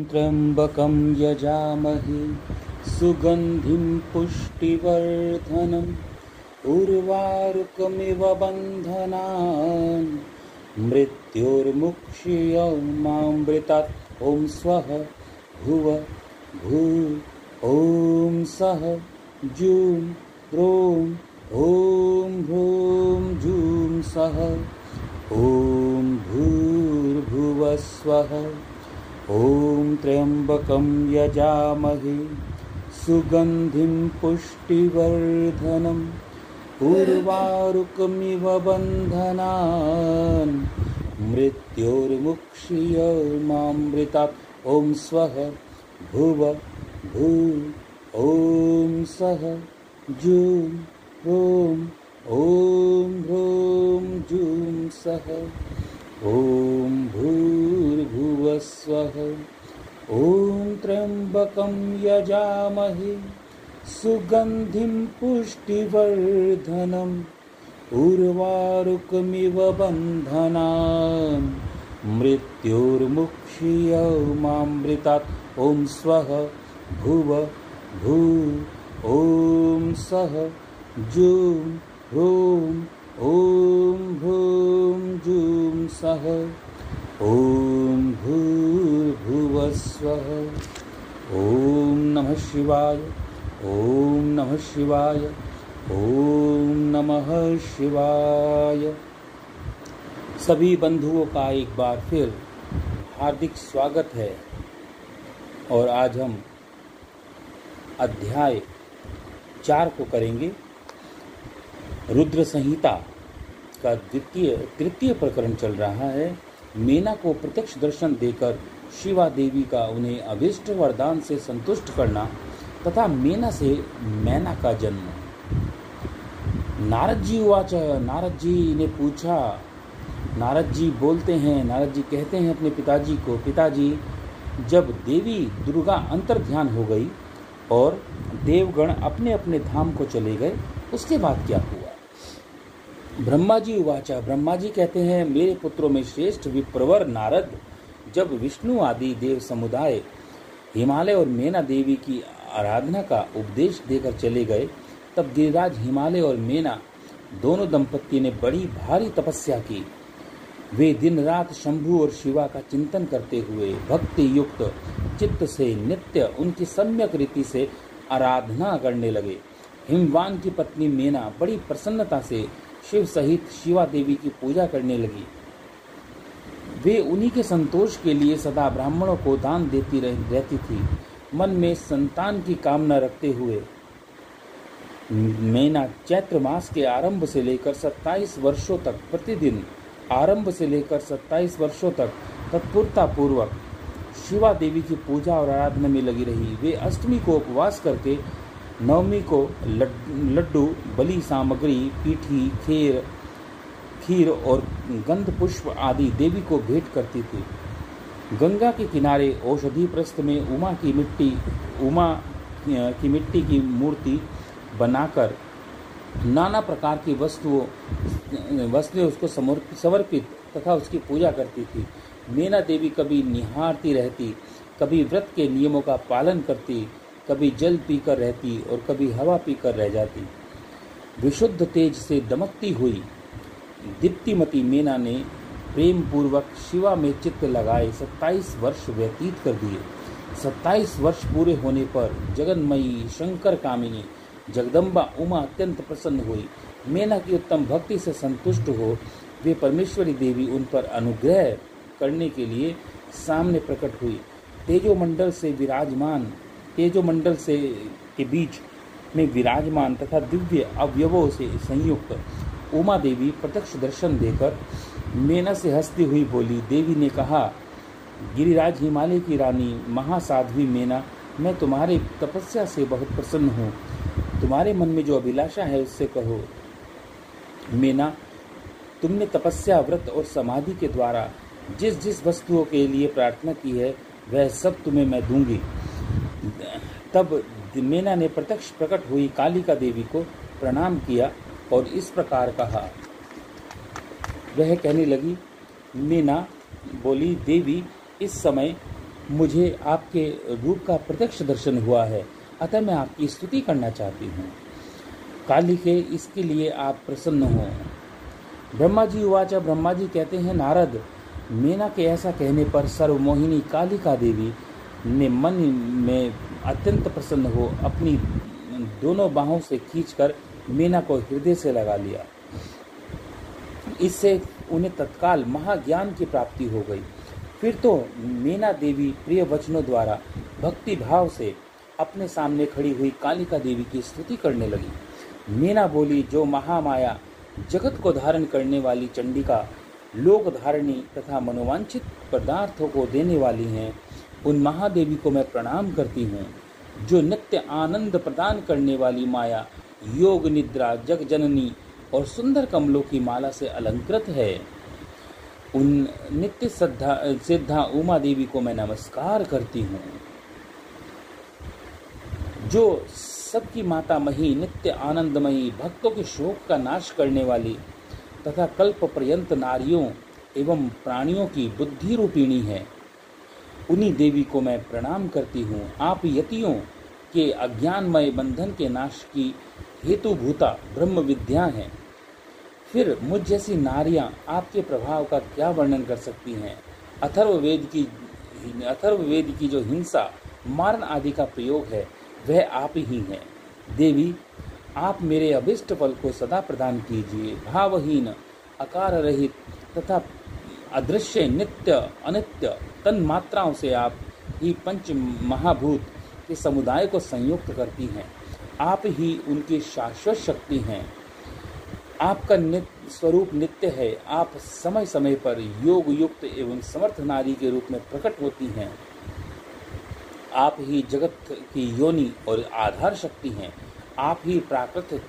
त्र्यंबकं यजामहे सुगंधिं पुष्टिवर्धनम् उर्वारुकमिव बन्धनान् मृत्योर्मुक्षीयमामृतात्। ॐ स्वः भुव भूः ॐ सः जूं ह्रों ॐ भ्रूं जूं सः ॐ भूर्भुवः स्वः। ॐ त्र्यंबकं यजामहे सुगंधिं पुष्टिवर्धनम् उर्वारुकमिव बन्धनान् मृत्योर्मुक्षीयमामृतात्। ॐ स्वः भुव भूः ॐ सः जूं ह्रों ॐ भ्रूं जूं सः ॐ भूर्भुवः स्वः। ॐ त्र्यंबकं यजामहे सुगंधिं पुष्टिवर्धनम् उर्वारुकमिव बन्धनान् मृत्योर्मुक्षीयमामृतात्। ॐ स्वः भुव भूः ॐ सः जूं ह्रों ॐ भ्रूं जूं सः ॐ भूर्भुवः स्वः। ॐ नमः शिवाय। ओम नमः शिवाय। ओम नमः शिवाय। सभी बंधुओं का एक बार फिर हार्दिक स्वागत है। और आज हम अध्याय 4 को करेंगे। रुद्र संहिता का तृतीय प्रकरण चल रहा है। मेना को प्रत्यक्ष दर्शन देकर शिवा देवी का उन्हें अभीष्ट वरदान से संतुष्ट करना तथा मेना से मैना का जन्म। नारद जी उवाच। नारद जी ने पूछा। नारद जी बोलते हैं, नारद जी कहते हैं अपने पिताजी को, पिताजी जब देवी दुर्गा अंतर्ध्यान हो गई और देवगण अपने अपने धाम को चले गए, उसके बाद क्या हुआ? ब्रह्मा जी उवाच। ब्रह्मा जी कहते हैं, मेरे पुत्रों में श्रेष्ठ विप्रवर नारद जब विष्णु आदि देव समुदाय हिमालय और मेना देवी की आराधना का उपदेश देकर चले गए, तब गिरिराज हिमालय और मेना दोनों दंपत्ति ने बड़ी भारी तपस्या की। वे दिन रात शंभु और शिवा का चिंतन करते हुए भक्ति युक्त चित्त से नित्य उनकी सम्यक रीति से आराधना करने लगे। हिमवान की पत्नी मेना बड़ी प्रसन्नता से शिव सहित शिवा देवी की पूजा करने लगी। वे उन्हीं के संतोष के लिए सदा ब्राह्मणों को दान देती रहती थी। मन में संतान की कामना रखते हुए मेना चैत्र मास के आरंभ से लेकर 27 वर्षों तक प्रतिदिन तत्परता पूर्वक शिवा देवी की पूजा और आराधना में लगी रही। वे अष्टमी को उपवास करके नवमी को लड्डू, बलि सामग्री, पीठी, खीर और गंध पुष्प आदि देवी को भेंट करती थी। गंगा के किनारे औषधि प्रस्थ में उमा की मिट्टी की मूर्ति बनाकर नाना प्रकार की वस्तुएं उसको समर्पित तथा उसकी पूजा करती थी। मेना देवी कभी निहारती रहती, कभी व्रत के नियमों का पालन करती, कभी जल पीकर रहती और कभी हवा पीकर रह जाती। विशुद्ध तेज से दमकती हुई दीप्तिमती मेना ने प्रेम पूर्वक शिवा में चित्त लगाए 27 वर्ष व्यतीत कर दिए। 27 वर्ष पूरे होने पर जगन्मयी शंकर कामिनी जगदम्बा उमा अत्यंत प्रसन्न हुई। मेना की उत्तम भक्ति से संतुष्ट हो वे परमेश्वरी देवी उन पर अनुग्रह करने के लिए सामने प्रकट हुई। तेजोमंडल के बीच में विराजमान तथा दिव्य अवयवों से संयुक्त उमा देवी प्रत्यक्ष दर्शन देकर मेना से हंसती हुई बोली। देवी ने कहा, गिरिराज हिमालय की रानी महासाध्वी मेना, मैं तुम्हारे तपस्या से बहुत प्रसन्न हूँ। तुम्हारे मन में जो अभिलाषा है उससे कहो। मेना, तुमने तपस्या, व्रत और समाधि के द्वारा जिस जिस वस्तुओं के लिए प्रार्थना की है वह सब तुम्हें मैं दूंगी। तब मेना ने प्रत्यक्ष प्रकट हुई कालिका देवी को प्रणाम किया और इस प्रकार कहा। वह कहने लगी, मेना बोली, देवी इस समय मुझे आपके रूप का प्रत्यक्ष दर्शन हुआ है, अतः मैं आपकी स्तुति करना चाहती हूँ। कालिके, इसके लिए आप प्रसन्न हो। ब्रह्मा जी उवाच, ब्रह्मा जी कहते हैं, नारद, मेना के ऐसा कहने पर सर्वमोहिनी कालिका देवी ने मन में अत्यंत प्रसन्न हो अपनी दोनों बाहों से खींचकर मेना को हृदय से लगा लिया। इससे उन्हें तत्काल महाज्ञान की प्राप्ति हो गई। फिर तो मेना देवी प्रिय वचनों द्वारा भक्ति भाव से अपने सामने खड़ी हुई कालिका देवी की स्तुति करने लगी। मेना बोली, जो महामाया जगत को धारण करने वाली चंडिका, लोक धारणी तथा मनोवांछित पदार्थों को देने वाली हैं, उन महादेवी को मैं प्रणाम करती हूँ। जो नित्य आनंद प्रदान करने वाली माया, योग निद्रा, जग जननी और सुंदर कमलों की माला से अलंकृत है, उन नित्य सिद्धा उमा देवी को मैं नमस्कार करती हूँ। जो सबकी माता मही, नित्य आनंदमयी, भक्तों के शोक का नाश करने वाली तथा कल्प पर्यंत नारियों एवं प्राणियों की बुद्धि रूपिणी है, उन्हीं देवी को मैं प्रणाम करती हूँ। आप यतियों के अज्ञानमय बंधन के नाश की हेतुभूता ब्रह्म विद्या हैं। फिर मुझ जैसी नारियां आपके प्रभाव का क्या वर्णन कर सकती हैं। अथर्ववेद की जो हिंसा, मारण आदि का प्रयोग है, वह आप ही हैं। देवी, आप मेरे अभिष्ट फल को सदा प्रदान कीजिए। भावहीन, आकार रहित तथा अदृश्य, नित्य अनित्य तन मात्राओं से आप ही पंच महाभूत के समुदाय को संयुक्त करती हैं। आप ही उनकी शाश्वत शक्ति हैं। आपका स्वरूप नित्य है। आप समय समय पर योग युक्त एवं समर्थ नारी के रूप में प्रकट होती हैं। आप ही जगत की योनि और आधार शक्ति हैं। आप ही प्राकृतिक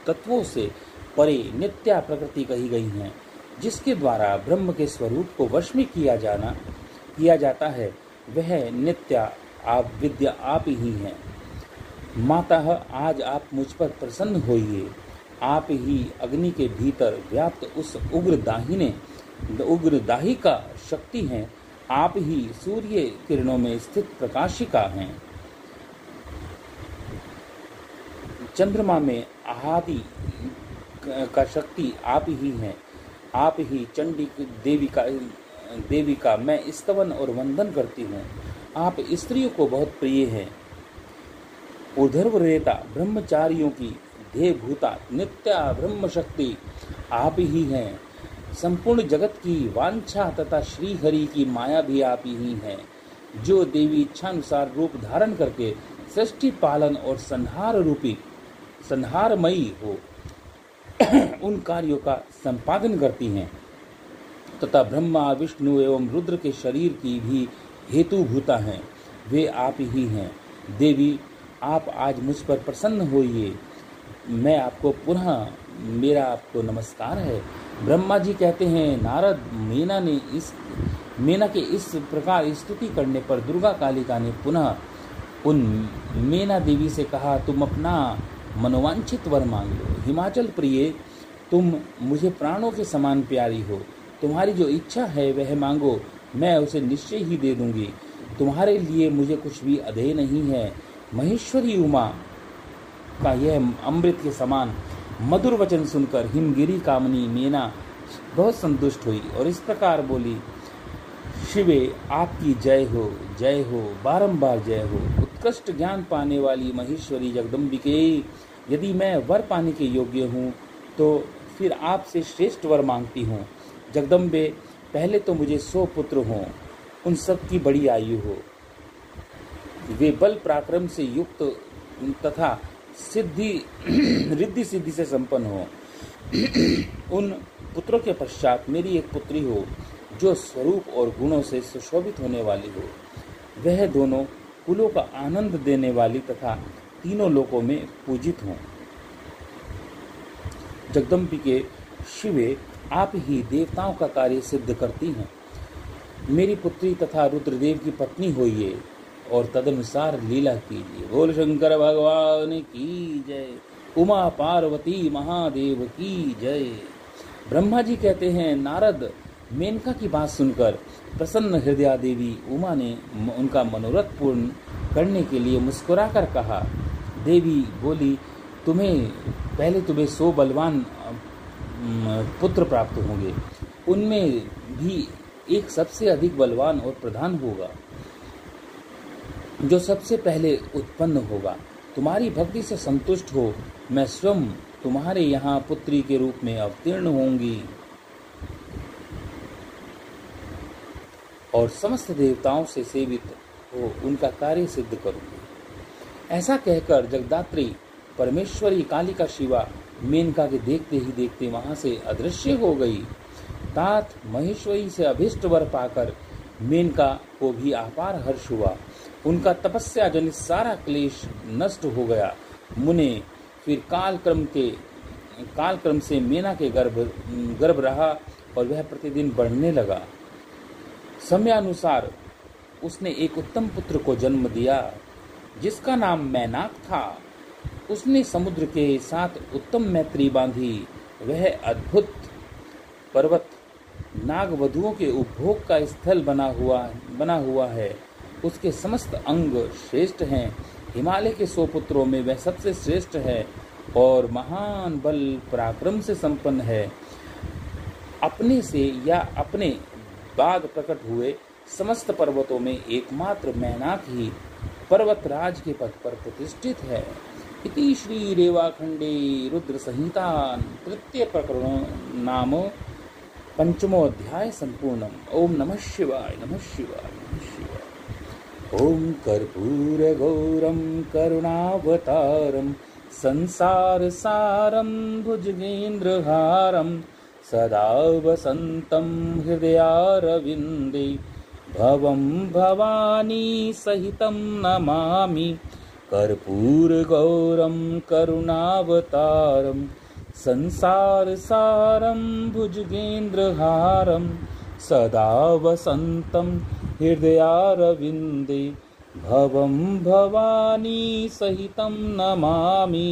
तत्वों से परे नित्या प्रकृति कही गई हैं, जिसके द्वारा ब्रह्म के स्वरूप को वश में किया जाता है, वह नित्या आप विद्या आप ही हैं। माता, आज आप मुझ पर प्रसन्न होइए। आप ही अग्नि के भीतर व्याप्त उस उग्र दाहिका शक्ति हैं। आप ही सूर्य किरणों में स्थित प्रकाशिका हैं। चंद्रमा में आदि का शक्ति आप ही हैं। आप ही चंडी देवी का मैं स्तवन और वंदन करती हूँ। आप स्त्रियों को बहुत प्रिय हैं। ऊर्ध्वरेता ब्रह्मचारियों की देहभूता नित्या ब्रह्म शक्ति आप ही हैं। संपूर्ण जगत की वांछा तथा श्री हरि की माया भी आप ही हैं। जो देवी इच्छानुसार रूप धारण करके सृष्टि पालन और संहारमयी हो उन कार्यों का संपादन करती हैं तथा ब्रह्मा, विष्णु एवं रुद्र के शरीर की भी हेतुभूता हैं, वे आप ही हैं। देवी, आप आज मुझ पर प्रसन्न होइए। मैं आपको मेरा आपको नमस्कार है। ब्रह्मा जी कहते हैं, नारद, मेना के इस प्रकार स्तुति करने पर दुर्गा कालिका ने पुनः उन मेना देवी से कहा, तुम अपना मनोवांछित वर मांग लो। हिमाचल प्रिय, तुम मुझे प्राणों के समान प्यारी हो। तुम्हारी जो इच्छा है वह मांगो, मैं उसे निश्चय ही दे दूंगी। तुम्हारे लिए मुझे कुछ भी अधेय नहीं है। महेश्वरी उमा का यह अमृत के समान मधुर वचन सुनकर हिमगिरी कामनी मेना बहुत संतुष्ट हुई और इस प्रकार बोली, शिवे, आपकी जय हो, बारंबार जय हो। उत्कृष्ट ज्ञान पाने वाली महेश्वरी जगदम्बिके, यदि मैं वर पाने के योग्य हूँ तो फिर आपसे श्रेष्ठ वर मांगती हूँ। जगदम्बे, पहले तो मुझे 100 पुत्र हों, उन सब की बड़ी आयु हो, वे बल पराक्रम से युक्त तथा रिद्धि सिद्धि से संपन्न हो। उन पुत्रों के पश्चात मेरी एक पुत्री हो जो स्वरूप और गुणों से सुशोभित होने वाली हो। वह दोनों कुलों का आनंद देने वाली तथा तीनों लोकों में पूजित हों। जगदम्बिके, शिवे, आप ही देवताओं का कार्य सिद्ध करती हैं। मेरी पुत्री तथा रुद्रदेव की पत्नी होइए और तदनुसार लीला कीजिए। बोल शंकर भगवान की जय। उमा पार्वती महादेव की जय। ब्रह्मा जी कहते हैं, नारद, मेनका की बात सुनकर प्रसन्न हृदया देवी उमा ने उनका मनोरथ पूर्ण करने के लिए मुस्कुराकर कहा। देवी बोली, तुम्हें 100 बलवान पुत्र प्राप्त होंगे, उनमें भी एक सबसे अधिक बलवान और प्रधान होगा जो सबसे पहले उत्पन्न होगा। तुम्हारी भक्ति से संतुष्ट हो मैं स्वयं तुम्हारे यहाँ पुत्री के रूप में अवतीर्ण होंगी और समस्त देवताओं से सेवित हो उनका कार्य सिद्ध करूंगी। ऐसा कहकर जगदात्री परमेश्वरी कालिका शिवा मेनका के देखते ही देखते वहां से अदृश्य हो गई। तात महेश्वरी से अभिष्ट वर पाकर मेनका को भी अपार हर्ष हुआ। उनका तपस्या जनित सारा क्लेश नष्ट हो गया। मुने फिर कालक्रम से मेना के गर्भ रहा और वह प्रतिदिन बढ़ने लगा। समयानुसार उसने एक उत्तम पुत्र को जन्म दिया जिसका नाम मैनाक था। उसने समुद्र के साथ उत्तम मैत्री बांधी। वह अद्भुत पर्वत नागवधुओं के उपभोग का स्थल बना हुआ है। उसके समस्त अंग श्रेष्ठ हैं। हिमालय के 100 पुत्रों में वह सबसे श्रेष्ठ है और महान बल पराक्रम से संपन्न है। अपने से या अपने बाद प्रकट हुए समस्त पर्वतों में एकमात्र मैनाक ही पर्वतराज के पद पर प्रतिष्ठित है। इति श्री रेवाखंडे रुद्र संहिता तृतीय प्रकरण नाम पंचमोऽध्याय संपूर्णम्। ओम नमः शिवाय नमः शिवाय नमः शिवाय। ओम कर्पूर गौरम करुणावतारम संसार सारम भुजगेन्द्रहारम सदा वसन्तं हृदयारविन्दे भवं भवानी सहितं नमामि। कर्पूरगौरं करुणावतारं संसारसारं भुजगेन्द्रहारं सदा वसन्तं हृदयारविन्दे भवं भवानी सहितं नमामि।